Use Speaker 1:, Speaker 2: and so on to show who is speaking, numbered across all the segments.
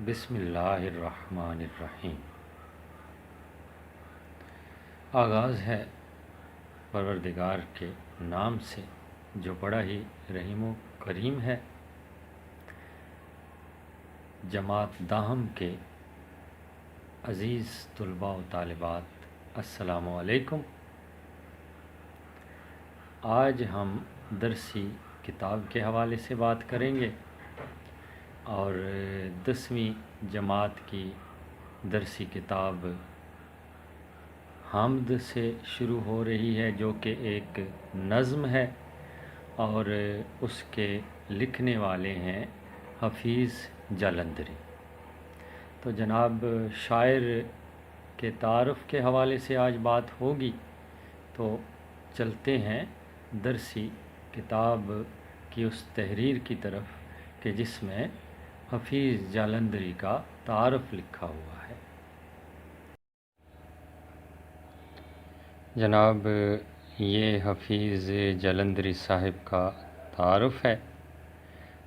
Speaker 1: بسم اللہ الرحمن الرحیم۔ آغاز ہے پروردگار کے نام سے جو بڑا ہی رحیم و کریم ہے۔ جماعت داہم کے عزیز طلباء و طالبات، السلام علیکم۔ آج ہم درسی کتاب کے حوالے سے بات کریں گے اور 10ویں جماعت کی درسی کتاب حمد سے شروع ہو رہی ہے، جو کہ ایک نظم ہے اور اس کے لکھنے والے ہیں حفیظ جالندھری۔ تو جناب شاعر کے تعارف کے حوالے سے آج بات ہوگی، تو چلتے ہیں درسی کتاب کی اس تحریر کی طرف کہ جس میں حفیظ جالندھری کا تعارف لکھا ہوا ہے۔ جناب یہ حفیظ جالندھری صاحب کا تعارف ہے۔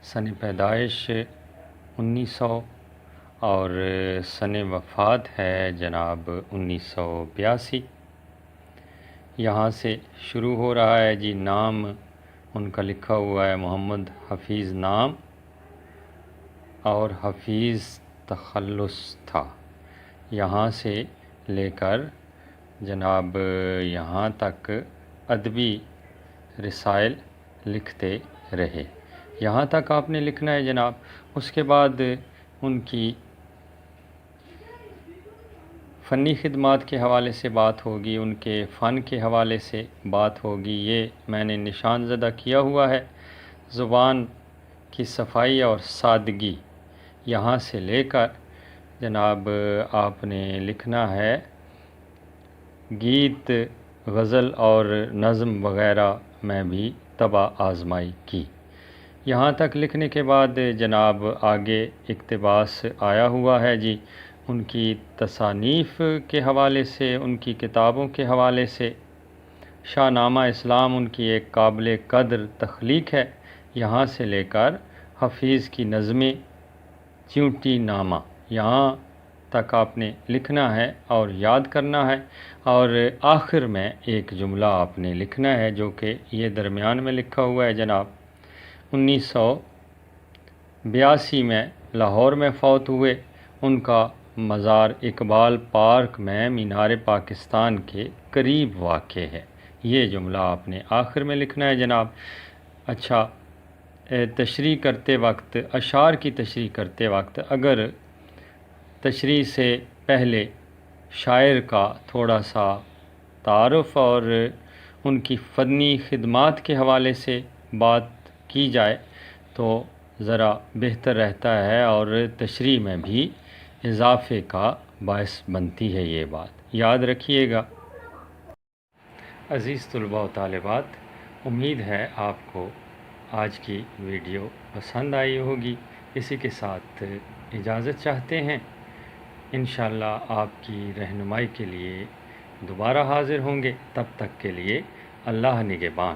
Speaker 1: سن پیدائش 1900 اور سن وفات ہے جناب 1982۔ یہاں سے شروع ہو رہا ہے جی۔ نام ان کا لکھا ہوا ہے محمد حفیظ نام، اور حفیظ تخلص تھا۔ یہاں سے لے کر جناب یہاں تک ادبی رسائل لکھتے رہے۔ یہاں تک آپ نے لکھنا ہے جناب۔ اس کے بعد ان کی فنی خدمات کے حوالے سے بات ہوگی، ان کے فن کے حوالے سے بات ہوگی۔ یہ میں نے نشان زدہ کیا ہوا ہے۔ زبان کی صفائی اور سادگی، یہاں سے لے کر جناب آپ نے لکھنا ہے گیت، غزل اور نظم وغیرہ میں بھی طبع آزمائی کی۔ یہاں تک لکھنے کے بعد جناب آگے اقتباس آیا ہوا ہے جی۔ ان کی تصانیف کے حوالے سے، ان کی کتابوں کے حوالے سے، شاہ نامہ اسلام ان کی ایک قابل قدر تخلیق ہے۔ یہاں سے لے کر حفیظ کی نظمیں، چیونٹی نامہ، یہاں تک آپ نے لکھنا ہے اور یاد کرنا ہے۔ اور آخر میں ایک جملہ آپ نے لکھنا ہے جو کہ یہ درمیان میں لکھا ہوا ہے جناب۔ 1982 میں لاہور میں فوت ہوئے۔ ان کا مزار اقبال پارک میں مینار پاکستان کے قریب واقع ہے۔ یہ جملہ آپ نے آخر میں لکھنا ہے جناب۔ اچھا، تشریح کرتے وقت، اشعار کی تشریح کرتے وقت اگر تشریح سے پہلے شاعر کا تھوڑا سا تعارف اور ان کی فنی خدمات کے حوالے سے بات کی جائے تو ذرا بہتر رہتا ہے اور تشریح میں بھی اضافے کا باعث بنتی ہے۔ یہ بات یاد رکھیے گا۔ عزیز طلباء و طالبات، امید ہے آپ کو آج کی ویڈیو پسند آئی ہوگی۔ اسی کے ساتھ اجازت چاہتے ہیں۔ انشاءاللہ آپ کی رہنمائی کے لیے دوبارہ حاضر ہوں گے۔ تب تک کے لیے اللہ نگہبان۔